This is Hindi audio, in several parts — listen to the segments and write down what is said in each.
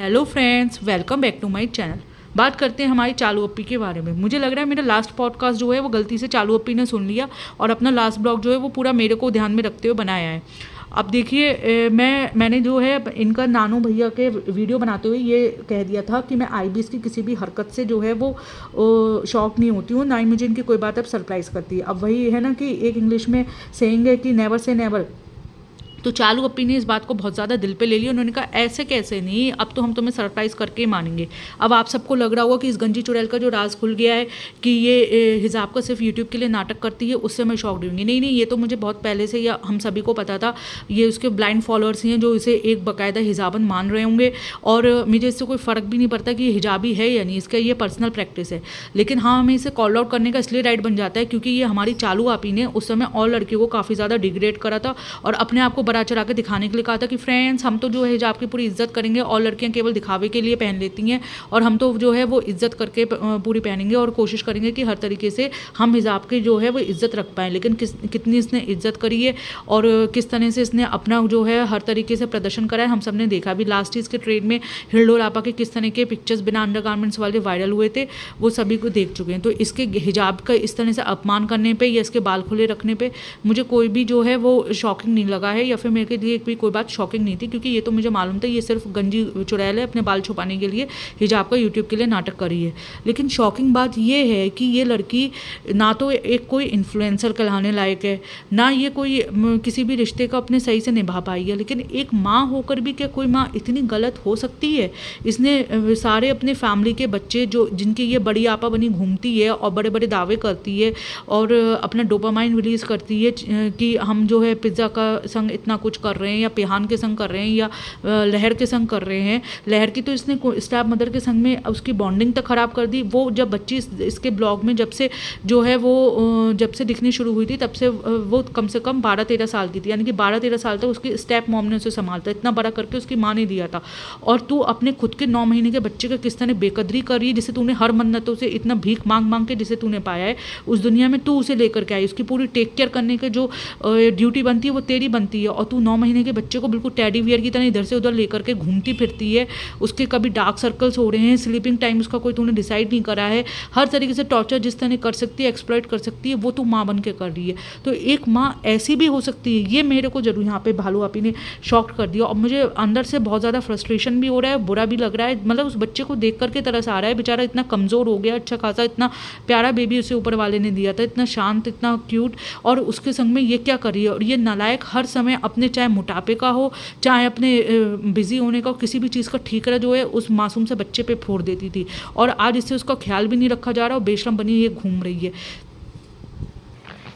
Hello friends, welcome back to my channel. बात करते हैं हमारी चालू अप्पी के बारे में। मुझे लग रहा है मेरा लास्ट पॉडकास्ट जो है वो गलती से चालू अप्पी ने सुन लिया और अपना लास्ट ब्लॉग जो है वो पूरा मेरे को ध्यान में रखते हुए बनाया है। अब देखिए, मैंने जो है इनका नानू भैया के वीडियो बनाते हुए ये कह दिया था कि मैं आईबीएस की किसी भी हरकत से जो है वो शॉक नहीं होती हूँ, ना ही मुझे इनकी कोई बात अब सरप्राइज़ करती है। अब वही है ना कि एक इंग्लिश में सेइंग है कि नेवर से नेवर। तो चालू अप्पी ने इस बात को बहुत ज़्यादा दिल पे ले लिया। उन्होंने कहा ऐसे कैसे नहीं, अब तो हम तुम्हें सरप्राइज़ करके ही मानेंगे। अब आप सबको लग रहा होगा कि इस गंजी चुड़ैल का जो राज खुल गया है कि ये हिजाब का सिर्फ यूट्यूब के लिए नाटक करती है, उससे मैं शॉक दूँगी। नहीं, ये तो मुझे बहुत पहले से या हम सभी को पता था। ये उसके ब्लाइंड फॉलोअर्स ही हैं जो इसे एक बाकायदा हिजाबन मान रहे होंगे, और मुझे इससे कोई फ़र्क भी नहीं पड़ता कि ये हिजाबी है या नहीं, इसका ये पर्सनल प्रैक्टिस है। लेकिन हाँ, हमें इसे कॉल आउट करने का इसलिए राइट बन जाता है क्योंकि ये हमारी चालू आपी ने उस समय और लड़कियों को काफ़ी ज़्यादा डिग्रेड करा था और अपने आप को बड़ा चढ़ा के दिखाने के लिए कहा था कि फ्रेंड्स, हम तो जो है हिजाब की पूरी इज्जत करेंगे और लड़कियां केवल दिखावे के लिए पहन लेती हैं, और हम तो जो है वो इज्जत करके पूरी पहनेंगे और कोशिश करेंगे कि हर तरीके से हम हिजाब की जो है वो इज्जत रख पाएँ। लेकिन कितनी इसने इज्जत करी है और किस तरह से इसने अपना जो है हर तरीके से प्रदर्शन करा है, हम सब ने देखा। अभी लास्ट इसके ट्रेड में हिल्डोल आपा के किस तरह के पिक्चर्स बिना अंडरगारमेंट्स वाले वायरल हुए थे, वो सभी को देख चुके हैं। तो इसके हिजाब का इस तरह से अपमान करने पर या इसके बाल खुले रखने पर मुझे कोई भी जो है वो शॉकिंग नहीं लगा है, या फिर मेरे लिए भी कोई बात शॉकिंग नहीं थी, क्योंकि ये तो मुझे मालूम था ये सिर्फ गंजी चुड़ैल है, अपने बाल छुपाने के लिए हिजाब का यूट्यूब के लिए नाटक करी है। लेकिन शॉकिंग बात ये है कि ये लड़की ना तो एक कोई इन्फ्लुएंसर कहलाने लायक है, ना ये कोई किसी भी रिश्ते को अपने सही से निभा पाई है। लेकिन एक माँ होकर भी क्या कोई माँ इतनी गलत हो सकती है? इसने सारे अपने फैमिली के बच्चे जो जिनकी ये बड़ी आपा बनी घूमती है और बड़े बड़े दावे करती है और अपना डोपामाइन रिलीज़ करती है कि हम जो है पिज़्ज़ा का संग इतना कुछ कर रहे हैं या पेहान के संग कर रहे हैं या लहर के संग कर रहे हैं। लहर की तो इसने स्टैप मदर के संग में उसकी बॉन्डिंग तक ख़राब कर दी। वो जब बच्ची इसके ब्लॉग में जब से जो है वो जब से दिखनी शुरू हुई थी तब से वो कम से कम 12-13 साल की थी, यानी कि 12-13 साल तक उसकी स्टैप मॉम ने उसे संभालता, इतना बड़ा करके उसकी माँ ने दिया था। और तू अपने खुद के 9 महीने के बच्चे का किस तरह बेकदरी करी, जिसे तूने हर मन्नतों से इतना भीख मांग मांग के जिसे तूने पाया है उस दुनिया में, तू उसे लेकर के आई। उसकी पूरी टेक केयर करने के जो ड्यूटी बनती है वो तेरी बनती है, और तू 9 महीने के बच्चे को बिल्कुल टेडी वियर की तरह इधर से उधर लेकर के घूमती फिरती है। उसके कभी डार्क सर्कल्स हो रहे हैं, स्लीपिंग टाइम उसका कोई तूने डिसाइड नहीं करा है। हर तरीके से टॉर्चर जिस तरह कर सकती है, एक्सप्लॉइट कर सकती है, वो तू माँ बन के कर रही है। तो एक माँ ऐसी भी हो सकती है, ये मेरे को जरूर यहाँ पे भालू आपी ने शॉक कर दिया। और मुझे अंदर से बहुत ज़्यादा फ्रस्ट्रेशन भी हो रहा है, बुरा भी लग रहा है। मतलब उस बच्चे को देख करके तरस आ रहा है, बेचारा इतना कमज़ोर हो गया, अच्छा खासा इतना प्यारा बेबी उसे ऊपर वाले ने दिया था, इतना शांत, इतना क्यूट, और उसके संग में ये क्या कर रही है। और ये नालायक हर समय अपने चाहे मोटापे का हो, चाहे अपने बिजी होने का, किसी भी चीज़ का ठीकरा जो है उस मासूम से बच्चे पे फोड़ देती थी, और आज इससे उसका ख्याल भी नहीं रखा जा रहा और बेशरम बनी ये घूम रही है।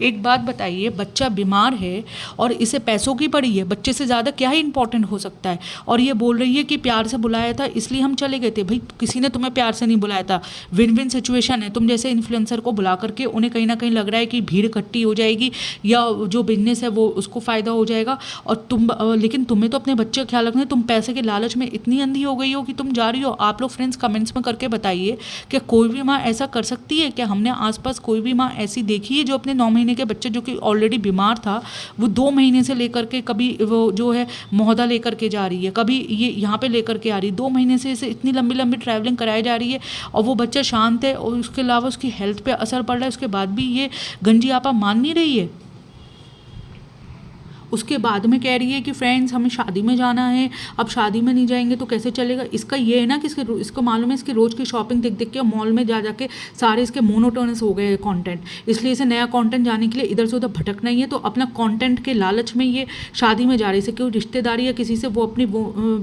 एक बात बताइए, बच्चा बीमार है और इसे पैसों की पड़ी है, बच्चे से ज़्यादा क्या ही इंपॉर्टेंट हो सकता है, और ये बोल रही है कि प्यार से बुलाया था इसलिए हम चले गए थे। भाई, किसी ने तुम्हें प्यार से नहीं बुलाया था। विन विन सिचुएशन है। तुम जैसे इन्फ्लुएंसर को बुला करके उन्हें कहीं ना कहीं लग रहा है कि भीड़ इकट्ठी हो जाएगी या जो बिजनेस है वो उसको फ़ायदा हो जाएगा, और लेकिन तुम्हें तो अपने बच्चे का ख्याल रखना है। तुम पैसे के लालच में इतनी अंधी हो गई हो कि तुम जा रही हो। आप लोग फ्रेंड्स कमेंट्स में करके बताइए, क्या कोई भी माँ ऐसा कर सकती है? क्या हमने आसपास कोई भी माँ ऐसी देखी है जो अपने 9 महीने के बच्चे जो कि ऑलरेडी बीमार था वो 2 महीने से लेकर के, कभी वो जो है मोहदा लेकर के जा रही है, कभी ये यहाँ पे लेकर के आ रही है, 2 महीने से इसे इतनी लंबी लंबी ट्रैवलिंग कराई जा रही है, और वो बच्चा शांत है, और उसके अलावा उसकी हेल्थ पे असर पड़ रहा है, उसके बाद भी ये गंजी आपा मान नहीं रही है। उसके बाद में कह रही है कि फ्रेंड्स, हमें शादी में जाना है, अब शादी में नहीं जाएंगे तो कैसे चलेगा। इसका ये है ना कि इसको मालूम है इसकी रोज़ की शॉपिंग देख देख के मॉल में जा जाके सारे इसके मोनोटोनस हो गए कंटेंट, इसलिए इसे नया कंटेंट जाने के लिए इधर से उधर भटकना ही है। तो अपना कंटेंट के लालच में ये शादी में जा रही है। कोई रिश्तेदारी या किसी से वो अपनी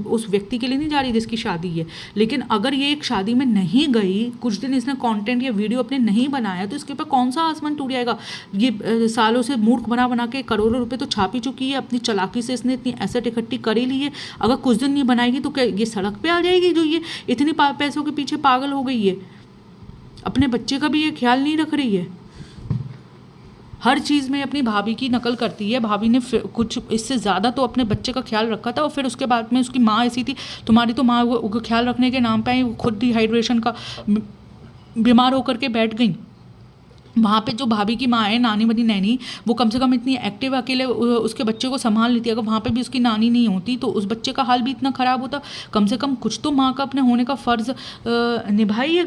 उस व्यक्ति के लिए नहीं जा रही जिसकी शादी है। लेकिन अगर ये एक शादी में नहीं गई, कुछ दिन इसने कंटेंट या वीडियो अपने नहीं बनाया, तो इसके ऊपर कौन सा आसमान टूट जाएगा। ये सालों से मूर्ख बना बना के करोड़ों रुपए तो छाप ही चुकी है, अपनी चालाकी से इसने इतनी एसेट इकट्ठी कर ही ली है। अगर कुछ दिन नहीं बनाएगी तो क्या ये सड़क पे आ जाएगी, जो ये इतनी पैसों के पीछे पागल हो गई है। अपने बच्चे का भी ये ख्याल नहीं रख रही है, हर चीज़ में अपनी भाभी की नकल करती है। भाभी ने कुछ इससे ज़्यादा तो अपने बच्चे का ख्याल रखा था, और फिर उसके बाद में उसकी माँ ऐसी थी, तुम्हारी तो माँ वो ख्याल रखने के नाम पे आई, वो खुद डिहाइड्रेशन का बीमार होकर के बैठ गई। वहाँ पे जो भाभी की माँ है, नानी बनी नैनी, वो कम से कम इतनी एक्टिव अकेले उसके बच्चे को संभाल लेती है। अगर वहाँ पे भी उसकी नानी नहीं होती तो उस बच्चे का हाल भी इतना ख़राब होता। कम से कम कुछ तो माँ का अपने होने का फ़र्ज़ निभाइए।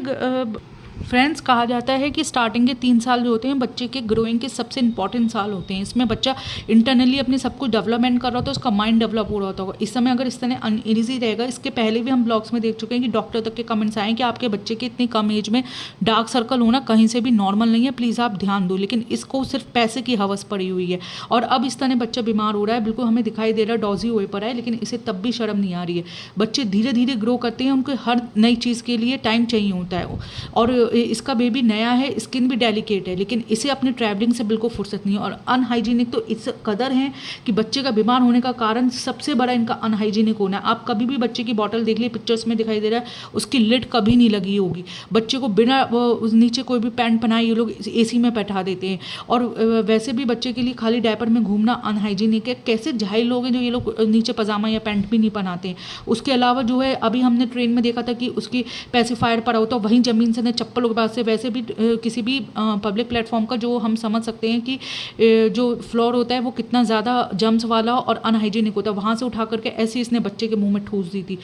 फ्रेंड्स, कहा जाता है कि स्टार्टिंग के 3 साल जो होते हैं बच्चे के ग्रोइंग के सबसे इंपॉर्टेंट साल होते हैं। इसमें बच्चा इंटरनली अपने सब कुछ डेवलपमेंट कर रहा होता है, उसका माइंड डेवलप हो रहा होता है। इस समय अगर इस तरह अनईजी रहेगा, इसके पहले भी हम ब्लॉग्स में देख चुके हैं कि डॉक्टर तक के कमेंट्स आए कि आपके बच्चे के इतनी कम एज में डार्क सर्कल होना कहीं से भी नॉर्मल नहीं है, प्लीज़ आप ध्यान दो। लेकिन इसको सिर्फ पैसे की हवस पड़ी हुई है और अब इस तरह बच्चा बीमार हो रहा है, बिल्कुल हमें दिखाई दे रहा है डॉजी हुए पर है, लेकिन इसे तब भी शर्म नहीं आ रही है। बच्चे धीरे धीरे ग्रो करते हैं, उनको हर नई चीज़ के लिए टाइम चाहिए होता है और इसका बेबी नया है, स्किन भी डेलिकेट है, लेकिन इसे अपने ट्रैवलिंग से बिल्कुल फुर्सत नहीं है। और अनहाइजीनिक तो इस कदर है कि बच्चे का बीमार होने का कारण सबसे बड़ा इनका अनहाइजीनिक होना है। आप कभी भी बच्चे की बॉटल देख लिए, पिक्चर्स में दिखाई दे रहा है, उसकी लिड कभी नहीं लगी होगी। बच्चे को बिना नीचे कोई भी पैंट पहनाए ये लोग एसी में बैठा देते हैं। और वैसे भी बच्चे के लिए खाली डायपर में घूमना अनहाइजीनिक है। कैसे जाहिल लोग हैं जो ये लोग नीचे पजामा या पैंट भी नहीं पहनाते हैं। उसके अलावा जो है, अभी हमने ट्रेन में देखा था कि उसकी पैसिफायर पड़ा होता है, वहीं ज़मीन से चप्पल के बाद से, वैसे भी किसी भी पब्लिक प्लेटफॉर्म का जो हम समझ सकते हैं कि जो फ्लोर होता है वो कितना ज़्यादा जम्स वाला और अनहाइजीनिक होता है, वहाँ से उठा करके ऐसे इसने बच्चे के मुंह में ठूस दी थी।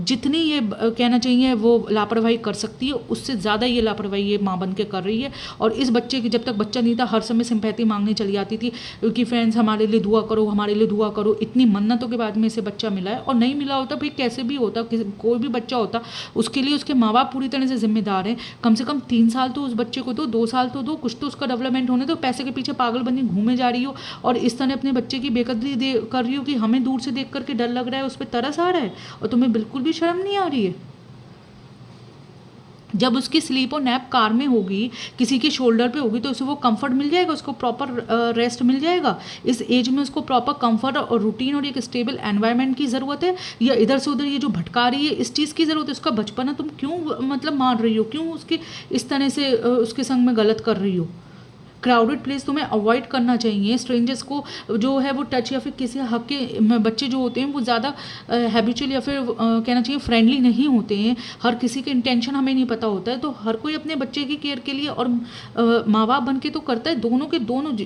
जितनी ये कहना चाहिए वो लापरवाही कर सकती है, उससे ज़्यादा ये लापरवाही ये माँ बन के कर रही है। और इस बच्चे की, जब तक बच्चा नहीं था, हर समय सिंपैथी मांगने चली जाती थी कि फ्रेंड्स हमारे लिए दुआ करो, हमारे लिए दुआ करो। इतनी मन्नतों के बाद में इसे बच्चा मिला है, और नहीं मिला होता भाई कैसे भी होता, कोई भी बच्चा होता, उसके लिए उसके माँ बाप पूरी तरह से जिम्मेदार हैं। कम से कम 3 साल तो उस बच्चे को दो, 2 साल तो दो, कुछ तो उसका डेवलपमेंट होने दो। पैसे के पीछे पागल बनी घूमे जा रही हो और इस तरह अपने बच्चे की बेकदरी कर रही हो कि हमें दूर से देख करके डर लग रहा है, उस पर तरस आ रहा है और तुम्हें बिल्कुल भी शर्म नहीं आ रही है। जब उसकी स्लीप और नैप कार में होगी, किसी के शोल्डर पे होगी, तो उसे वो कंफर्ट मिल जाएगा, उसको प्रॉपर रेस्ट मिल जाएगा। इस एज में उसको प्रॉपर कंफर्ट और रूटीन और एक स्टेबल एनवायरनमेंट की ज़रूरत है, या इधर से उधर ये जो भटका रही है इस चीज़ की ज़रूरत है। उसका बचपना तुम क्यों मतलब मार रही हो, क्यों उसकी इस तरह से उसके संग में गलत कर रही हो। क्राउडेड प्लेस तुम्हें अवॉइड करना चाहिए। स्ट्रेंजर्स को जो है वो टच, या फिर किसी हक के बच्चे जो होते हैं वो ज़्यादा हैबिचुअल या फिर कहना चाहिए फ्रेंडली नहीं होते हैं। हर किसी के इंटेंशन हमें नहीं पता होता है, तो हर कोई अपने बच्चे की केयर के लिए और माँ बाप बन के तो करता है, दोनों के दोनों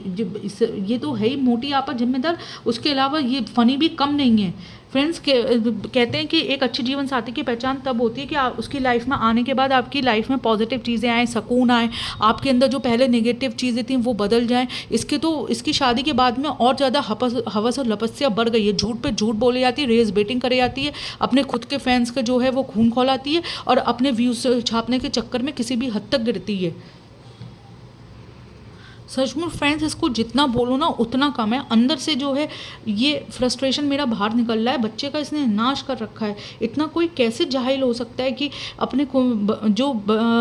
ये तो है ही मोटी आपा जिम्मेदार। उसके अलावा ये फ़नी भी कम नहीं है। फ्रेंड्स कहते हैं कि एक अच्छे जीवन साथी की पहचान तब होती है कि उसकी लाइफ में आने के बाद आपकी लाइफ में पॉजिटिव चीज़ें आएँ, सुकून आए, आपके अंदर जो पहले नेगेटिव चीज़ें थी वो बदल जाएं। इसकी शादी के बाद में और ज़्यादा हवस और लपस्या बढ़ गई है। झूठ पे झूठ बोली जाती है, रेस बेटिंग करे जाती है, अपने खुद के फैंस का जो है वो खून खौलाती है और अपने व्यूज़ छापने के चक्कर में किसी भी हद तक गिरती है। सच में फ्रेंड्स, इसको जितना बोलो ना उतना कम है। अंदर से जो है ये फ्रस्ट्रेशन मेरा बाहर निकल रहा है। बच्चे का इसने नाश कर रखा है। इतना कोई कैसे जाहिल हो सकता है कि अपने को जो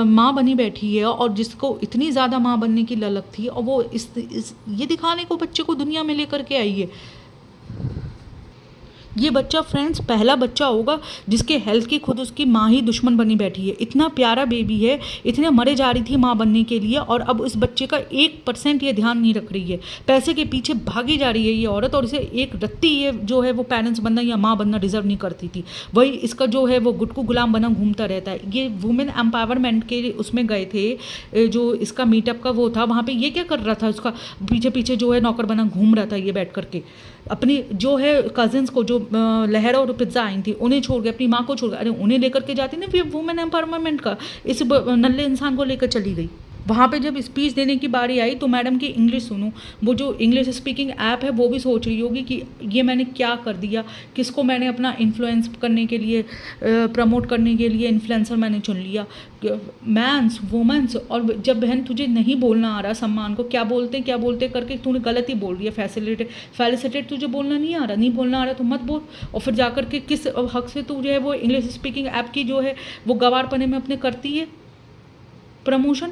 माँ बनी बैठी है और जिसको इतनी ज़्यादा माँ बनने की ललक थी, और वो ये दिखाने को बच्चे को दुनिया में लेकर के आई है। ये बच्चा फ्रेंड्स पहला बच्चा होगा जिसके हेल्थ की खुद उसकी माँ ही दुश्मन बनी बैठी है। इतना प्यारा बेबी है, इतने मरे जा रही थी माँ बनने के लिए, और अब इस बच्चे का 1% ये ध्यान नहीं रख रही है। पैसे के पीछे भागी जा रही है ये औरत, और इसे एक रत्ती ये जो है वो पेरेंट्स बनना या माँ बनना डिजर्व नहीं करती थी। वही इसका जो है वो गुटकू गुलाम बना घूमता रहता है। ये वुमेन एम्पावरमेंट के उसमें गए थे, जो इसका मीटअप का वो था, वहाँ पर ये क्या कर रहा था, उसका पीछे पीछे जो है नौकर बना घूम रहा था ये बैठ करके। अपनी जो है कजिन्स को, जो लहरा और पिज्ज़ा आई थी, उन्हें छोड़ के, अपनी माँ को छोड़ के, अरे उन्हें लेकर के जाती ना, फिर वुमेन एम्पावरमेंट का इस नल्ले इंसान को लेकर चली गई। वहाँ पे जब स्पीच देने की बारी आई तो मैडम की इंग्लिश सुनो, वो जो इंग्लिश स्पीकिंग ऐप है वो भी सोच रही होगी कि ये मैंने क्या कर दिया, किसको मैंने अपना इन्फ्लुएंस करने के लिए, प्रमोट करने के लिए इन्फ्लुएंसर मैंने चुन लिया। मैंस, वुमेंस, और जब बहन तुझे नहीं बोलना आ रहा सम्मान को, क्या बोलते करके तूने गलत ही बोल रही है। फैसिलिटेट तुझे बोलना नहीं आ रहा, नहीं बोलना आ रहा तो मत बोल। और फिर जाकर के किस हक से तू जो है वो इंग्लिश स्पीकिंग ऐप की जो है वो गवारपने में अपने करती है प्रमोशन।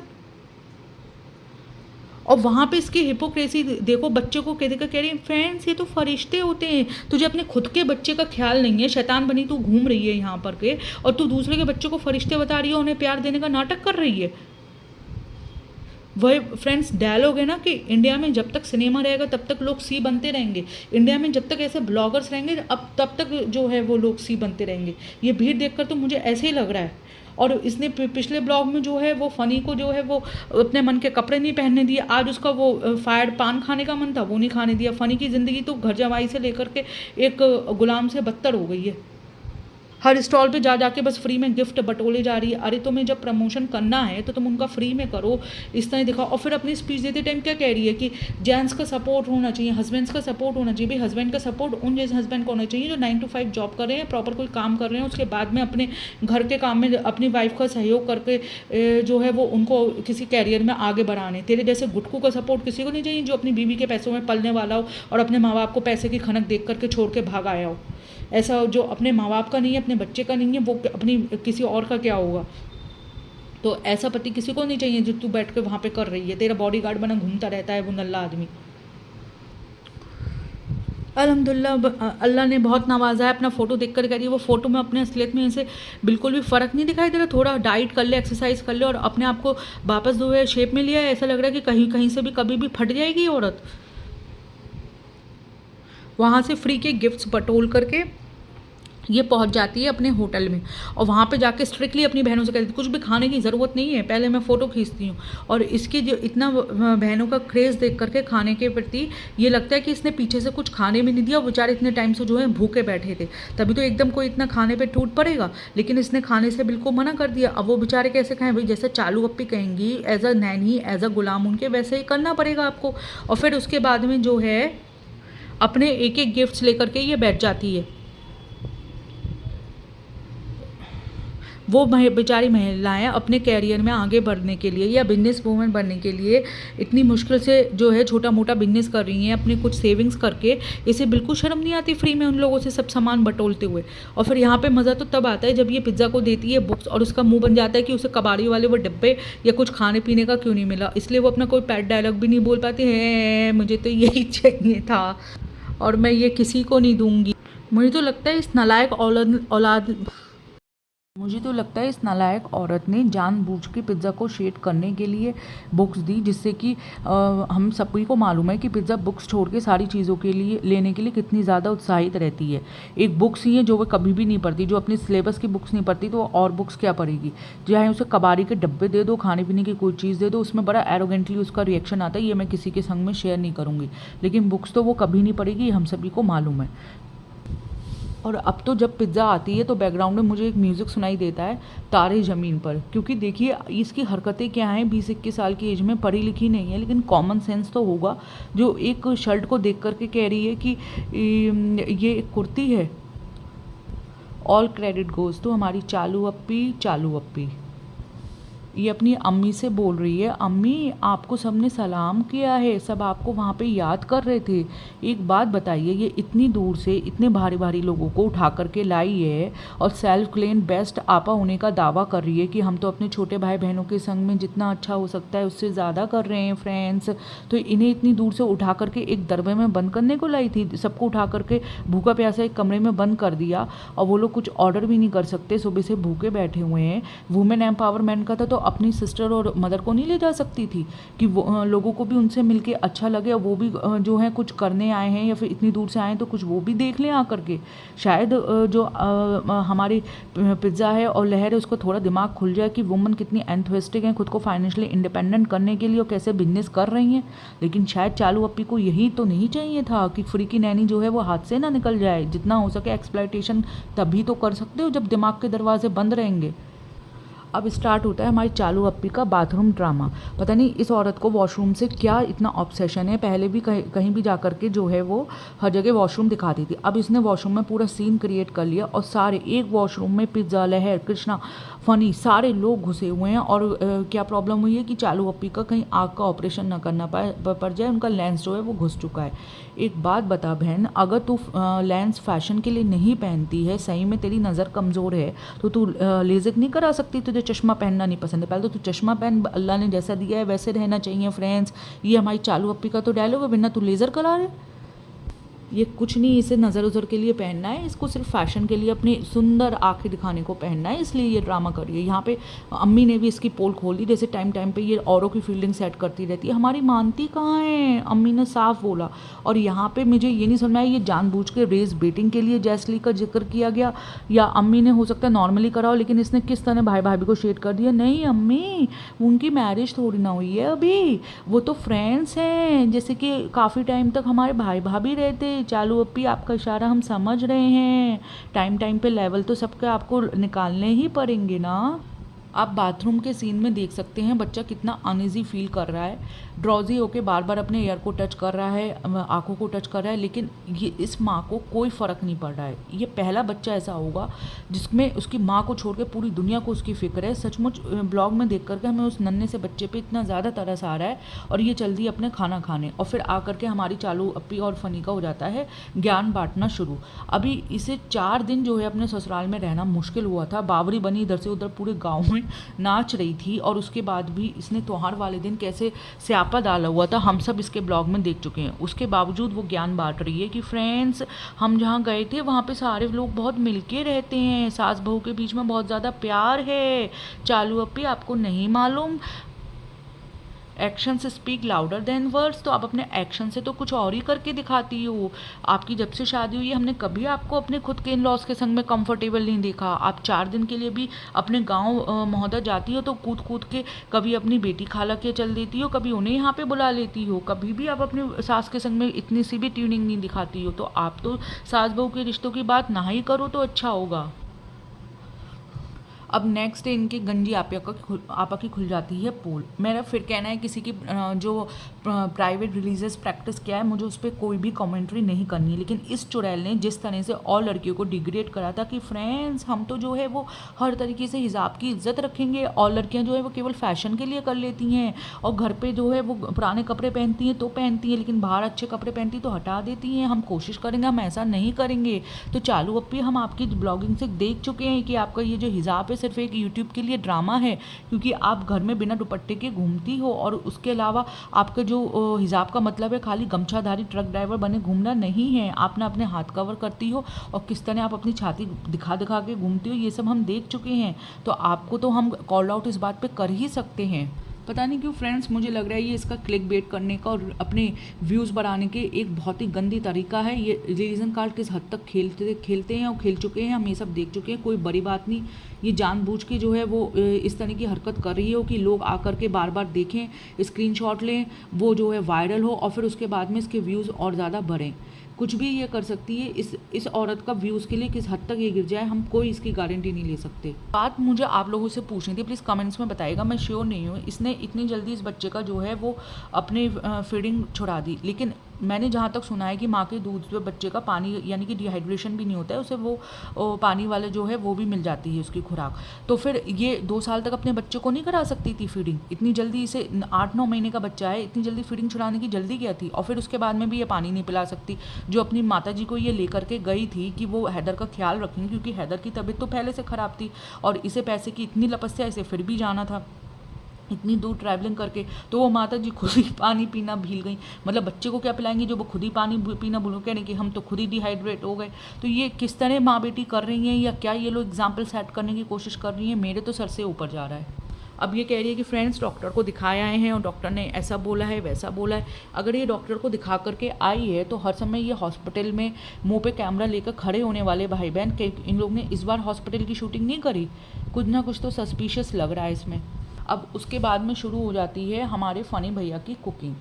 और वहाँ पे इसकी हिपोक्रेसी देखो, बच्चे को कह रही फ्रेंड्स ये तो फरिश्ते होते हैं, तुझे अपने खुद के बच्चे का ख्याल नहीं है, शैतान बनी तू घूम रही है यहाँ पर के, और तू दूसरे के बच्चों को फरिश्ते बता रही है, उन्हें प्यार देने का नाटक कर रही है। वही फ्रेंड्स डायलॉग है ना कि इंडिया में जब तक सिनेमा रहेगा तब तक लोग सी बनते रहेंगे, इंडिया में जब तक ऐसे ब्लॉगर्स रहेंगे अब तब तक जो है वो लोग सी बनते रहेंगे। ये भीड़ देखकर तो मुझे ऐसे ही लग रहा है। और इसने पिछले ब्लॉग में जो है वो फ़नी को जो है वो अपने मन के कपड़े नहीं पहनने दिए, आज उसका वो फायर्ड पान खाने का मन था वो नहीं खाने दिया। फ़नी की ज़िंदगी तो घर जमाई से लेकर के एक गुलाम से बदतर हो गई है। हर स्टॉल पे जा जाके बस फ्री में गिफ्ट बटोले जा रही है। अरे तुम्हें जब प्रमोशन करना है तो तुम उनका फ्री में करो, इस तरह दिखाओ। और फिर अपनी स्पीच देते टाइम क्या कह रही है कि जेंट्स का सपोर्ट होना चाहिए, हस्बैंड्स का सपोर्ट होना चाहिए। भाई हस्बैंड का सपोर्ट उन जैसे हस्बैंड को होना चाहिए जो 9 to 5 जॉब कर रहे हैं, प्रॉपर कोई काम कर रहे हैं, उसके बाद में अपने घर के काम में अपनी वाइफ का सहयोग करके जो है वो उनको किसी कैरियर में आगे बढ़ाने। तेरे जैसे गुटकू का सपोर्ट किसी को नहीं चाहिए जो अपनी बीवी के पैसों में पलने वाला हो और अपने माँ बाप को पैसे की खनक देख करके छोड़ के भाग आया हो। ऐसा जो अपने माँ बाप का नहीं है, अपने बच्चे का नहीं है, वो अपनी किसी और का क्या होगा। तो ऐसा पति किसी को नहीं चाहिए जो तू बैठ के वहाँ पे कर रही है। तेरा बॉडीगार्ड बना घूमता रहता है वो नल्ला आदमी। अल्हम्दुलिल्लाह अल्लाह ने बहुत नवाजा है। अपना फ़ोटो देख कर कह रही है वो फ़ोटो में अपने असलियत में ऐसे बिल्कुल भी फ़र्क नहीं दिखाई दे रहा। थोड़ा डाइट कर ले, एक्सरसाइज कर ले और अपने आप को वापस जो है शेप में लिया है। ऐसा लग रहा है कि कहीं कहीं से भी कभी भी फट जाएगी ये औरत। वहाँ से फ्री के गिफ्ट्स बटोल करके ये पहुंच जाती है अपने होटल में और वहाँ पे जाके स्ट्रिक्टली अपनी बहनों से कहती है कुछ भी खाने की ज़रूरत नहीं है, पहले मैं फ़ोटो खींचती हूँ। और इसकी जो इतना बहनों का क्रेज़ देख करके खाने के प्रति ये लगता है कि इसने पीछे से कुछ खाने में नहीं दिया। बेचारे इतने टाइम से जो है भूखे बैठे थे, तभी तो एकदम कोई इतना खाने पर टूट पड़ेगा, लेकिन इसने खाने से बिल्कुल मना कर दिया। अब वो बेचारे कैसे खाएं भाई, जैसे चालू अप्पी कहेंगी as a nanny as a गुलाम उनके, वैसे ही करना पड़ेगा आपको। और फिर उसके बाद में जो है अपने एक एक गिफ्ट्स लेकर के ये बैठ जाती है। वो बेचारी महिलाएं अपने कैरियर में आगे बढ़ने के लिए या बिजनेस वूमेन बनने के लिए इतनी मुश्किल से जो है छोटा मोटा बिजनेस कर रही हैं अपने कुछ सेविंग्स करके। इसे बिल्कुल शर्म नहीं आती फ्री में उन लोगों से सब सामान बटोलते हुए। और फिर यहाँ पे मज़ा तो तब आता है जब ये पिज़्ज़ा को देती है बुक्स और उसका मुंह बन जाता है कि उसे कबाड़ी वाले वो डब्बे या कुछ खाने पीने का क्यों नहीं मिला, इसलिए वो अपना कोई पैट डायलॉग भी नहीं बोल पाती है, मुझे तो यही चाहिए था और मैं ये किसी को नहीं दूंगी। मुझे तो लगता है इस नालायक औरत ने जानबूझ के पिज़्ज़ा को शेड करने के लिए बुक्स दी, जिससे कि हम सभी को मालूम है कि पिज़्ज़ा बुक्स छोड़ के सारी चीज़ों के लिए लेने के लिए कितनी ज़्यादा उत्साहित रहती है। एक बुक्स ही है जो वो कभी भी नहीं पढ़ती, जो अपनी सिलेबस की बुक्स नहीं पढ़ती तो और बुक्स क्या पढ़ेगी। चाहे उसे कबाड़ी के डब्बे दे दो, खाने पीने की कोई चीज़ दे दो, उसमें बड़ा एरोगेंटली उसका रिएक्शन आता है ये मैं किसी के संग में शेयर नहीं करूँगी, लेकिन बुक्स तो वो कभी नहीं पढ़ेगी, हम सभी को मालूम है। और अब तो जब पिज़्ज़ा आती है तो बैकग्राउंड में मुझे एक म्यूज़िक सुनाई देता है तारे ज़मीन पर, क्योंकि देखिए इसकी हरकतें क्या हैं, 20-21 साल की एज में, पढ़ी लिखी नहीं है लेकिन कॉमन सेंस तो होगा। जो एक शर्ट को देख करके कह रही है कि ये एक कुर्ती है। ऑल क्रेडिट गोज़ टू हमारी चालू अप्पी। ये अपनी अम्मी से बोल रही है, अम्मी आपको सबने सलाम किया है, सब आपको वहाँ पे याद कर रहे थे। एक बात बताइए, ये इतनी दूर से इतने भारी भारी लोगों को उठा करके लाई है और सेल्फ क्लेम बेस्ट आपा होने का दावा कर रही है कि हम तो अपने छोटे भाई बहनों के संग में जितना अच्छा हो सकता है उससे ज़्यादा कर रहे हैं फ्रेंड्स। तो इन्हें इतनी दूर से उठा करके एक दरबे में बंद करने को लाई थी, सबको उठा करके भूखा प्यासा एक कमरे में बंद कर दिया और वो लोग कुछ ऑर्डर भी नहीं कर सकते, सुबह से भूखे बैठे हुए हैं। वुमेन एम्पावरमेंट का था तो अपनी सिस्टर और मदर को नहीं ले जा सकती थी कि वो लोगों को भी उनसे मिलके अच्छा लगे और वो भी जो है कुछ करने आए हैं या फिर इतनी दूर से आए हैं तो कुछ वो भी देख लें आकर के। शायद जो हमारी पिज़्ज़ा है और लहर है उसको थोड़ा दिमाग खुल जाए कि वुमन कितनी एंथुसिस्टिक हैं खुद को फाइनेंशियली इंडिपेंडेंट करने के लिए और कैसे बिजनेस कर रही हैं। लेकिन शायद चालू अप्पी को यही तो नहीं चाहिए था कि फ्री की नैनी जो है वो हाथ से ना निकल जाए। जितना हो सके एक्सप्लॉयटेशन तभी तो कर सकते हो जब दिमाग के दरवाजे बंद रहेंगे। अब स्टार्ट होता है हमारी चालू अप्पी का बाथरूम ड्रामा। पता नहीं इस औरत को वॉशरूम से क्या इतना ऑब्सेशन है, पहले भी कहीं भी जा कर के जो है वो हर जगह वॉशरूम दिखाती थी। अब इसने वॉशरूम में पूरा सीन क्रिएट कर लिया और सारे एक वॉशरूम में पिज़्ज़ा, लहर, कृष्णा, फ़नी सारे लोग घुसे हुए हैं। और क्या प्रॉब्लम हुई है कि चालू अप्पी का कहीं आँख का ऑपरेशन ना करना पड़ जाए, उनका लेंस जो है वो घुस चुका है। एक बात बता बहन, अगर तू लेंस फैशन के लिए नहीं पहनती है, सही में तेरी नज़र कमज़ोर है तो तू लेज़र नहीं करा सकती। तुझे चश्मा पहनना नहीं पसंद है, पहले तो तू चश्मा पहन, अल्लाह ने जैसा दिया है वैसे रहना चाहिए फ्रेंड्स। ये हमारी चालू अप्पी का तो डायलॉग है, वरना तू लेज़र करा रहे। ये कुछ नहीं इसे नज़र उज़र के लिए पहनना है, इसको सिर्फ फैशन के लिए अपनी सुंदर आँखें दिखाने को पहनना है, इसलिए ये ड्रामा कर रही है। यहाँ पे अम्मी ने भी इसकी पोल खोल दी, जैसे टाइम टाइम पे ये औरों की फील्डिंग सेट करती रहती है। हमारी मानती कहाँ है, अम्मी ने साफ बोला। और यहाँ पे मुझे ये नहीं समझ में आया ये जानबूझ के रेस बेटिंग के लिए जैसली का जिक्र किया गया या अम्मी ने हो सकता है नॉर्मली करा हो, लेकिन इसने किस तरह भाई भाभी को शेड कर दिया। नहीं अम्मी, उनकी मैरिज थोड़ी ना हुई है अभी, वो तो फ्रेंड्स हैं, जैसे कि काफ़ी टाइम तक हमारे भाई भाभी रहते। चालू अप्पी आपका इशारा हम समझ रहे हैं, टाइम टाइम पे लेवल तो सबके आपको निकालने ही पड़ेंगे ना। आप बाथरूम के सीन में देख सकते हैं बच्चा कितना अनईजी फील कर रहा है, ड्रॉजी होके बार बार अपने ईयर को टच कर रहा है, आंखों को टच कर रहा है, लेकिन ये इस माँ को कोई फ़र्क नहीं पड़ रहा है। ये पहला बच्चा ऐसा होगा जिसमें उसकी माँ को छोड़ के पूरी दुनिया को उसकी फ़िक्र है। सचमुच ब्लॉग में देख करके हमें उस नन्हे से बच्चे पे इतना ज़्यादा तरस आ रहा है। और ये जल्दी अपने खाना खाने और फिर आ करके हमारी चालू अप्पी और फनी का हो जाता है ज्ञान बांटना शुरू। अभी इसे 4 दिन जो है अपने ससुराल में रहना मुश्किल हुआ था, बावरी बनी इधर से उधर पूरे गाँव में नाच रही थी, और उसके बाद भी इसने त्योहार वाले दिन कैसे स्यापा डाला हुआ था हम सब इसके ब्लॉग में देख चुके हैं। उसके बावजूद वो ज्ञान बांट रही है कि फ्रेंड्स हम जहाँ गए थे वहाँ पे सारे लोग बहुत मिलके रहते हैं, सास बहू के बीच में बहुत ज़्यादा प्यार है। चालू अप्पी आपको नहीं मालूम, एक्शन से स्पीक लाउडर देन वर्ड्स। तो आप अपने एक्शन से तो कुछ और ही करके दिखाती हो। आपकी जब से शादी हुई है हमने कभी आपको अपने खुद के इन लॉज के संग में कंफर्टेबल नहीं देखा। आप 4 दिन के लिए भी अपने गांव महोदय जाती हो तो कूद कूद के कभी अपनी बेटी खाला के चल देती हो, कभी उन्हें यहाँ पे बुला लेती हो, कभी भी आप अपनी सास के संग में इतनी सी भी ट्यूनिंग नहीं दिखाती हो। तो आप तो सास बहू के रिश्तों की बात ना ही करो तो अच्छा होगा। अब नेक्स्ट डे इनकी गंजी आपा की खुल जाती है पोल। मेरा फिर कहना है किसी की जो प्राइवेट रिलीजियस प्रैक्टिस किया है मुझे उस पर कोई भी कमेंट्री नहीं करनी है, लेकिन इस चुड़ैल ने जिस तरह से और लड़कियों को डिग्रेड करा था कि फ्रेंड्स हम तो जो है वो हर तरीके से हिजाब की इज्जत रखेंगे, और लड़कियां जो है वो केवल फैशन के लिए कर लेती हैं, और घर पे जो है वो पुराने कपड़े पहनती हैं तो पहनती हैं, लेकिन बाहर अच्छे कपड़े पहनती तो हटा देती हैं। हम कोशिश करेंगे हम ऐसा नहीं करेंगे। तो चालू अप्पी हम आपकी ब्लॉगिंग से देख चुके हैं कि आपका ये जो हिजाब है सिर्फ एक यूट्यूब के लिए ड्रामा है, क्योंकि आप घर में बिना दुपट्टे के घूमती हो, और उसके अलावा आपका जो हिजाब का मतलब है खाली गमछाधारी ट्रक ड्राइवर बने घूमना नहीं है। आप ना अपने हाथ कवर करती हो और किस तरह आप अपनी छाती दिखा दिखा के घूमती हो, ये सब हम देख चुके हैं। तो आपको तो हम कॉल आउट इस बात पे कर ही सकते हैं। पता नहीं क्यों फ्रेंड्स मुझे लग रहा है ये इसका क्लिक बेट करने का और अपने व्यूज़ बढ़ाने के एक बहुत ही गंदी तरीका है। ये रिलीजन कार्ड किस हद तक खेलते हैं और खेल चुके हैं, हम ये सब देख चुके हैं, कोई बड़ी बात नहीं। ये जानबूझ के जो है वो इस तरह की हरकत कर रही हो कि लोग आकर के बार बार देखें, स्क्रीनशॉट लें, वो जो है वायरल हो और फिर उसके बाद में इसके व्यूज़ और ज़्यादा बढ़ें। कुछ भी ये कर सकती है। इस औरत का व्यूज़ के लिए किस हद तक ये गिर जाए हम कोई इसकी गारंटी नहीं ले सकते। बात मुझे आप लोगों से पूछनी थी, प्लीज़ कमेंट्स में बताइएगा, मैं श्योर नहीं हूँ इसने इतनी जल्दी इस बच्चे का जो है वो अपने फीडिंग छुड़ा दी, लेकिन मैंने जहाँ तक सुना है कि माँ के दूध से बच्चे का पानी यानी कि डिहाइड्रेशन भी नहीं होता है, उसे वो पानी वाले जो है वो भी मिल जाती है उसकी खुराक। तो फिर ये 2 साल तक अपने बच्चे को नहीं करा सकती थी फीडिंग? इतनी जल्दी इसे 8-9 महीने का बच्चा है, इतनी जल्दी फीडिंग छुड़ाने की जल्दी क्या थी? और फिर उसके बाद में भी ये पानी नहीं पिला सकती, जो अपनी माता जी को ये लेकर के गई थी कि वो हैदर का ख्याल रखेंगे, क्योंकि हैदर की तबीयत तो पहले से ख़राब थी और इसे पैसे की इतनी लपस्या, इसे फिर भी जाना था इतनी दूर ट्रैवलिंग करके। तो वो माता जी खुद ही पानी पीना भूल गई, मतलब बच्चे को क्या पिलाएंगी जो वो खुद ही पानी पीना भूल गए, कि हम तो खुद ही डिहाइड्रेट हो गए। तो ये किस तरह माँ बेटी कर रही हैं, या क्या ये लोग एग्जाम्पल सेट करने की कोशिश कर रही हैं, मेरे तो सर से ऊपर जा रहा है। अब ये कह रही है कि फ्रेंड्स डॉक्टर को दिखाए आए हैं और डॉक्टर ने ऐसा बोला है वैसा बोला है। अगर ये डॉक्टर को दिखा करके आई है तो हर समय ये हॉस्पिटल में मुंह पे कैमरा लेकर खड़े होने वाले भाई बहन के इन लोग ने इस बार हॉस्पिटल की शूटिंग नहीं करी, कुछ ना कुछ तो सस्पिशियस लग रहा है इसमें। अब उसके बाद में शुरू हो जाती है हमारे फ़नी भैया की कुकिंग।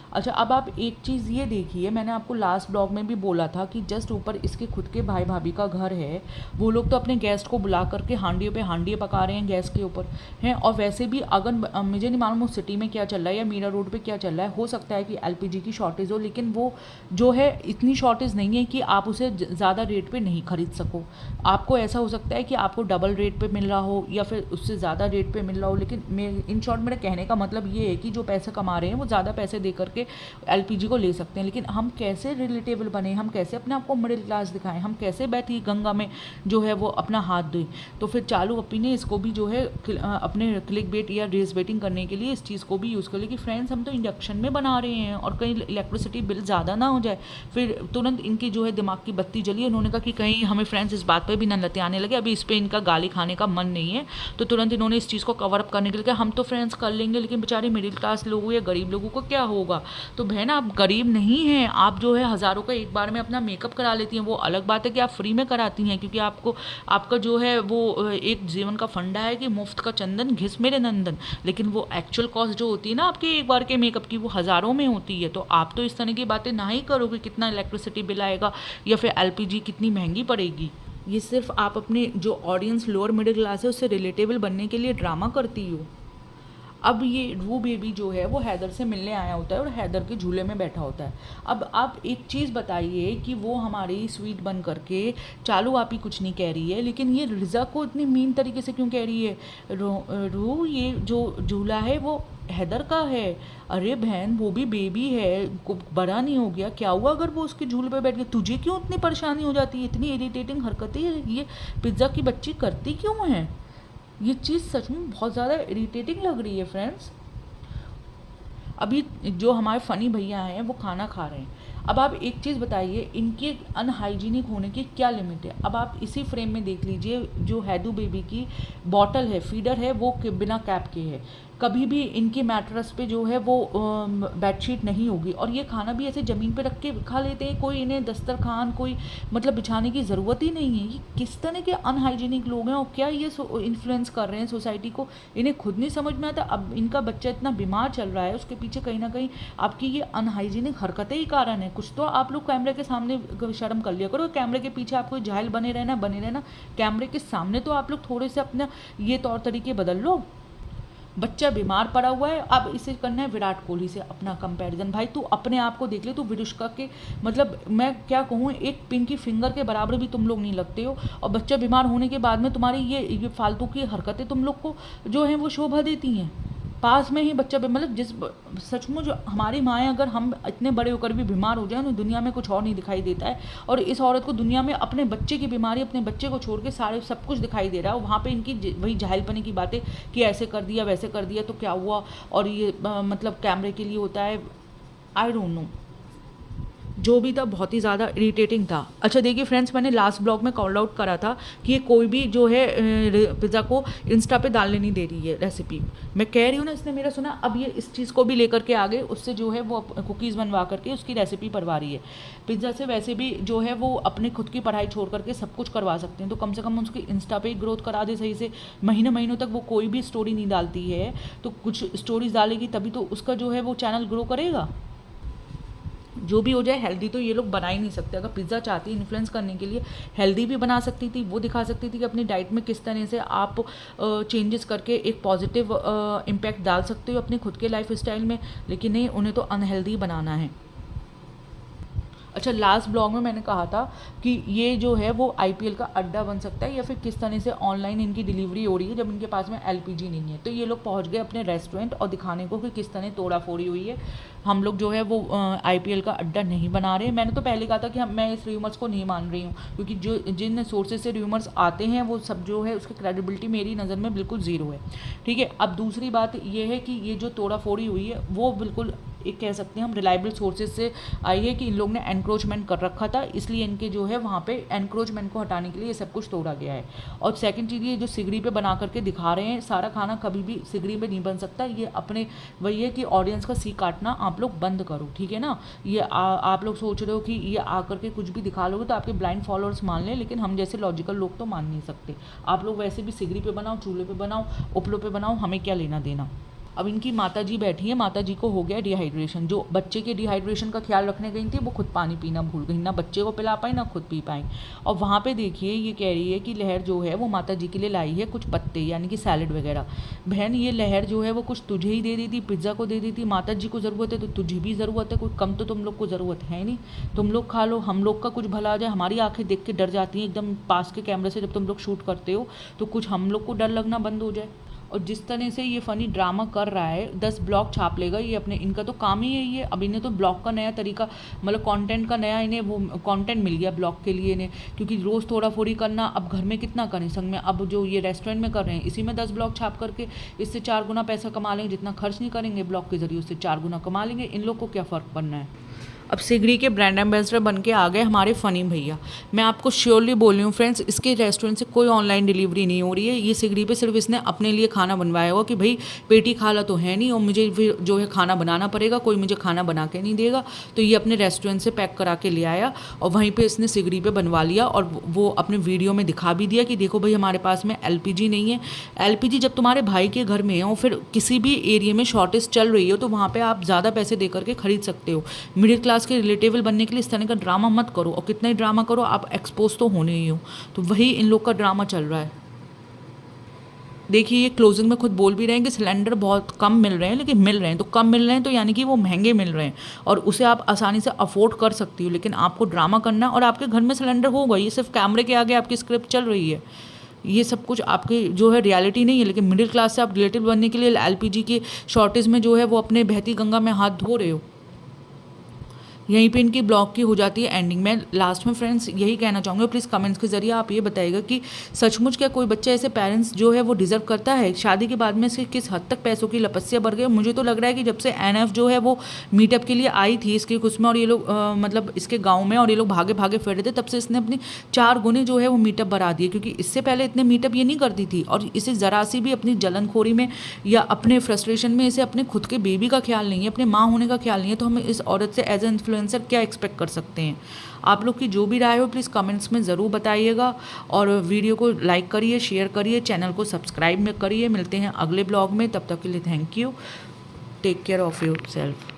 अच्छा, अब आप एक चीज़ ये देखिए, मैंने आपको लास्ट ब्लॉग में भी बोला था कि जस्ट ऊपर इसके खुद के भाई भाभी का घर है, वो लोग तो अपने गेस्ट को बुला करके हांडियों पे हांडियाँ पका रहे हैं गैस के ऊपर हैं। और वैसे भी अगर मुझे नहीं मालूम उस सिटी में क्या चल रहा है या मीरा रोड पे क्या चल रहा है, हो सकता है कि LPG की शॉर्टेज हो, लेकिन वो जो है इतनी शॉर्टेज नहीं है कि आप उसे ज़्यादा रेट पर नहीं खरीद सको। आपको ऐसा हो सकता है कि आपको डबल रेट पर मिल रहा हो या फिर उससे ज़्यादा रेट पर मिल रहा हो, लेकिन इन शॉर्ट मेरा कहने का मतलब ये है कि जो पैसे कमा रहे हैं वो ज़्यादा पैसे दे करके करके LPG को ले सकते हैं। लेकिन हम कैसे रिलेटेबल बने, हम कैसे अपने आप को मिडिल क्लास दिखाएं, हम कैसे बैठी गंगा में जो है वो अपना हाथ दें। तो फिर चालू अपी ने इसको भी जो है अपने क्लिक बेट या रेस बेटिंग करने के लिए इस चीज़ को भी यूज़ कर लिया कि फ्रेंड्स हम तो इंडक्शन में बना रहे हैं और कहीं इलेक्ट्रिसिटी बिल ज़्यादा ना हो जाए। फिर तुरंत इनकी जो है दिमाग की बत्ती जली, उन्होंने कहा कि कहीं हमें फ्रेंड्स इस बात पर भी न लते आने लगे, अभी इस पर इनका गाली खाने का मन नहीं है। तो तुरंत इन्होंने इस चीज़ को कवर अप करने के लिए कहा हम तो फ्रेंड्स कर लेंगे, लेकिन बेचारे मिडिल क्लास लोगों या गरीब लोगों को क्या होगा। तो बहन आप गरीब नहीं हैं, आप जो है हज़ारों का एक बार में अपना मेकअप करा लेती हैं। वो अलग बात है कि आप फ्री में कराती हैं, क्योंकि आपको आपका जो है वो एक जीवन का फंडा है कि मुफ्त का चंदन घिस मेरे नंदन। लेकिन वो एक्चुअल कॉस्ट जो होती है ना आपके एक बार के मेकअप की, वो हज़ारों में होती है। तो आप तो इस तरह की बातें ना ही करो कि कितना इलेक्ट्रिसिटी बिल आएगा या फिर LPG कितनी महंगी पड़ेगी। ये सिर्फ आप अपने जो ऑडियंस लोअर मिडिल क्लास है उससे रिलेटेबल बनने के लिए ड्रामा करती हो। अब ये रू बेबी जो है वो हैदर से मिलने आया होता है और हैदर के झूले में बैठा होता है। अब आप एक चीज़ बताइए कि वो हमारी स्वीट बन करके चालू आप ही कुछ नहीं कह रही है, लेकिन ये रिज़ा को इतनी मीन तरीके से क्यों कह रही है। रू ये जो झूला है वो हैदर का है। अरे बहन वो भी बेबी है, बड़ा नहीं हो गया, क्या हुआ अगर वो उसके झूले पे बैठ गया, तुझे क्यों इतनी परेशानी हो जाती है, इतनी इरिटेटिंग हरकतें ये पिज़्ज़ा की बच्ची करती क्यों है। ये चीज़ सच में बहुत ज़्यादा इरिटेटिंग लग रही है फ्रेंड्स। अभी जो हमारे फ़नी भैया हैं वो खाना खा रहे हैं। अब आप एक चीज़ बताइए, इनके अनहाइजीनिक होने की क्या लिमिट है। अब आप इसी फ्रेम में देख लीजिए, जो हैदू बेबी की बॉटल है, फीडर है, वो बिना कैप के है। कभी भी इनके मैट्रेस पे जो है वो बेडशीट नहीं होगी, और ये खाना भी ऐसे ज़मीन पे रख के खा लेते हैं। कोई इन्हें दस्तरखान कोई मतलब बिछाने की ज़रूरत ही नहीं है। ये किस तरह के अनहाइजीनिक लोग हैं और क्या ये इन्फ्लुएंस कर रहे हैं सोसाइटी को, इन्हें खुद नहीं समझ में आता। अब इनका बच्चा इतना बीमार चल रहा है, उसके पीछे कहीं ना कहीं आपकी ये अनहाइजीनिक हरकतें ही कारण है। कुछ तो आप लोग कैमरे के सामने शर्म कर लिया करो। कैमरे के पीछे आपको जाहिल बने रहना, कैमरे के सामने तो आप लोग थोड़े से अपना ये तौर तरीके बदल लो। बच्चा बीमार पड़ा हुआ है, अब इसे करना है विराट कोहली से अपना कंपैरिजन। भाई तू अपने आप को देख ले, तू विरुष्का के मतलब मैं क्या कहूँ, एक पिंकी फिंगर के बराबर भी तुम लोग नहीं लगते हो। और बच्चा बीमार होने के बाद में तुम्हारी ये फालतू की हरकतें तुम लोग को जो हैं वो शोभा देती हैं। पास में ही बच्चा मतलब जिस सचमुच जो हमारी माएँ, अगर हम इतने बड़े होकर भी बीमार हो जाए तो दुनिया में कुछ और नहीं दिखाई देता है। और इस औरत को दुनिया में अपने बच्चे की बीमारी, अपने बच्चे को छोड़ के सारे सब कुछ दिखाई दे रहा है। वहाँ पे इनकी वही जाहिलपने की बातें कि ऐसे कर दिया वैसे कर दिया तो क्या हुआ, और ये मतलब कैमरे के लिए होता है। आई डोंट नो, जो भी था बहुत ही ज़्यादा इरिटेटिंग था। अच्छा देखिए फ्रेंड्स, मैंने लास्ट ब्लॉग में कॉल आउट करा था कि ये कोई भी जो है पिज़्ज़ा को इंस्टा पे डालने नहीं दे रही है रेसिपी। मैं कह रही हूँ ना, इसने मेरा सुना, अब ये इस चीज़ को भी लेकर के आगे उससे जो है वो कुकीज़ बनवा करके उसकी रेसिपी भरवा रही है। पिज़्ज़ा से वैसे भी जो है वो अपने खुद की पढ़ाई छोड़ करके सब कुछ करवा सकते हैं, तो कम से कम उसकी इंस्टा पे ग्रोथ करा दे सही से। महीनों तक वो कोई भी स्टोरी नहीं डालती है, तो कुछ स्टोरीज डालेगी तभी तो उसका जो है वो चैनल ग्रो करेगा। जो भी हो जाए, हेल्दी तो ये लोग बना ही नहीं सकते। अगर पिज़्ज़ा चाहती है इन्फ्लुएंस करने के लिए, हेल्दी भी बना सकती थी, वो दिखा सकती थी कि अपनी डाइट में किस तरह से आप चेंजेस करके एक पॉजिटिव इम्पैक्ट डाल सकते हो अपने खुद के लाइफ स्टाइल में। लेकिन नहीं, उन्हें तो अनहेल्दी बनाना है। अच्छा, लास्ट ब्लॉग में मैंने कहा था कि ये जो है वो IPL का अड्डा बन सकता है, या फिर किस तरह से ऑनलाइन इनकी डिलीवरी हो रही है जब इनके पास में LPG नहीं है। तो ये लोग पहुंच गए अपने रेस्टोरेंट और दिखाने को कि किस तरह तोड़ा फोड़ी हुई है। हम लोग जो है वो IPL का अड्डा नहीं बना रहे। मैंने तो पहले कहा था कि मैं इस र्यूमर्स को नहीं मान रही हूँ, क्योंकि जो जिन सोर्सेज से र्यूमर्स आते हैं वो सब जो है उसकी क्रेडिबिलिटी मेरी नज़र में बिल्कुल ज़ीरो है। ठीक है, अब दूसरी बात ये है कि ये जो तोड़ा फोड़ी हुई है वो बिल्कुल एक कह सकते हैं हम रिलायबल सोर्सेज से आई है कि इन लोग ने एनक्रोचमेंट कर रखा था, इसलिए इनके जो है वहाँ पे एनक्रोचमेंट को हटाने के लिए ये सब कुछ तोड़ा गया है। और सेकंड चीज़, ये जो सिगड़ी पे बना करके दिखा रहे हैं, सारा खाना कभी भी सिगड़ी पे नहीं बन सकता। ये अपने वही है कि ऑडियंस का सी काटना आप लोग बंद करो, ठीक है ना। ये आप लोग सोच रहे हो कि ये आकर के कुछ भी दिखा लोगे तो आपके ब्लाइंड फॉलोअर्स मान लें, लेकिन हम जैसे लॉजिकल लोग तो मान नहीं सकते। आप लोग वैसे भी सिगड़ी पे बनाओ, चूल्हे पे बनाओ, उपलों पे बनाओ, हमें क्या लेना देना। अब इनकी माता जी बैठी है, माता जी को हो गया डिहाइड्रेशन। जो बच्चे के डिहाइड्रेशन का ख्याल रखने गई थी वो खुद पानी पीना भूल गई, ना बच्चे को पिला पाई ना खुद पी पाई। और वहाँ पे देखिए ये कह रही है कि लहर जो है वो माता जी के लिए लाई है कुछ पत्ते, यानी कि सैलड वगैरह। बहन ये लहर जो है वो कुछ तुझे ही दे दी थी, पिज़्ज़ा को दे दी थी। माता जी को ज़रूरत है तो तुझे भी ज़रूरत है, कोई कम तो तुम लोग को ज़रूरत है नहीं। तुम लोग खा लो, हम लोग का कुछ भला आ जाए। हमारी आंखें देख के डर जाती हैं एकदम पास के कैमरे से, जब तुम लोग शूट करते हो तो कुछ हम लोग को डर लगना बंद हो जाए। और जिस तरह से ये फ़नी ड्रामा कर रहा है 10 ब्लॉग छाप लेगा ये अपने, इनका तो काम ही यही है। अब इन्हें तो ब्लॉग का नया तरीका, मतलब कंटेंट का नया इन्हें वो कंटेंट मिल गया ब्लॉग के लिए इन्हें, क्योंकि रोज़ थोड़ा थोड़ी करना, अब घर में कितना करें संग में, अब जो ये रेस्टोरेंट में कर रहे हैं इसी में 10 ब्लॉग छाप करके इससे 4 गुना पैसा कमा लेंगे। जितना खर्च नहीं करेंगे ब्लॉग के जरिए उससे 4 गुना कमा लेंगे। इन लोग को क्या फ़र्क पड़ना है। अब सिगरी के ब्रांड एम्बेसडर बन के आ गए हमारे फ़नी भैया। मैं आपको श्योरली बोल रही हूँ फ्रेंड्स, इसके रेस्टोरेंट से कोई ऑनलाइन डिलीवरी नहीं हो रही है। ये सिगरी पे सिर्फ इसने अपने लिए खाना बनवाया होगा कि भाई पेटी खाला तो है नहीं और मुझे फिर जो है खाना बनाना पड़ेगा, कोई मुझे खाना बना के नहीं देगा, तो ये अपने रेस्टोरेंट से पैक करा के ले आया और वहीं पर इसने सिगरी पे बनवा लिया और वो अपने वीडियो में दिखा भी दिया कि देखो भाई हमारे पास में LPG नहीं है। LPG जब तुम्हारे भाई के घर में है और फिर किसी भी एरिया में शॉर्टेज चल रही हो तो वहाँ पर आप ज़्यादा पैसे दे करके खरीद सकते हो। मिडिल क्लास के रिलेटेबल बनने के लिए इस तरह का ड्रामा मत करो, और कितना ही ड्रामा करो आप एक्सपोज तो होने ही हो। तो वही इन लोग का ड्रामा चल रहा है। देखिए ये क्लोजिंग में खुद बोल भी रहे हैं कि सिलेंडर बहुत कम मिल रहे हैं, लेकिन मिल रहे हैं तो कम मिल रहे हैं तो यानी कि वो महंगे मिल रहे हैं और उसे आप आसानी से अफोर्ड कर सकती हो, लेकिन आपको ड्रामा करना है और आपके घर में सिलेंडर होगा। ये सिर्फ कैमरे के आगे आपकी स्क्रिप्ट चल रही है, ये सब कुछ आपकी जो है रियलिटी नहीं है। लेकिन मिडिल क्लास से आप रिलेटिव बनने के लिए LPG के शॉर्टेज में जो है वो अपने बहती गंगा में हाथ धो रहे हो। यहीं पे इनकी ब्लॉग की हो जाती है एंडिंग। मैं लास्ट में फ्रेंड्स यही कहना चाहूँगी, प्लीज़ कमेंट्स के जरिए आप ये बताइएगा कि सचमुच क्या कोई बच्चा ऐसे पेरेंट्स जो है वो डिज़र्व करता है। शादी के बाद में से किस हद तक पैसों की लपस्या बढ़ गई। मुझे तो लग रहा है कि जब से NF जो है वो मीटअप के लिए आई थी इसके कुछ में और ये लोग मतलब इसके गाँव में और ये लोग भागे भागे फिर रहे थे, तब से इसने अपनी 4 गुने जो है वो मीटअप बढ़ा दिए, क्योंकि इससे पहले इतने मीटअप ये नहीं करती थी। और इसे ज़रा सी भी अपनी जलनखोरी में या अपने फ्रस्ट्रेशन में इसे अपने खुद के बेबी का ख्याल नहीं है, अपने माँ होने का ख्याल नहीं है, तो हमें इस औरत से एज ए इन्फ्लुएंसर क्या एक्सपेक्ट कर सकते हैं। आप लोग की जो भी राय हो प्लीज़ कमेंट्स में ज़रूर बताइएगा और वीडियो को लाइक करिए, शेयर करिए, चैनल को सब्सक्राइब में करिए। मिलते हैं अगले ब्लॉग में, तब तक के लिए thank you. Take care of your self.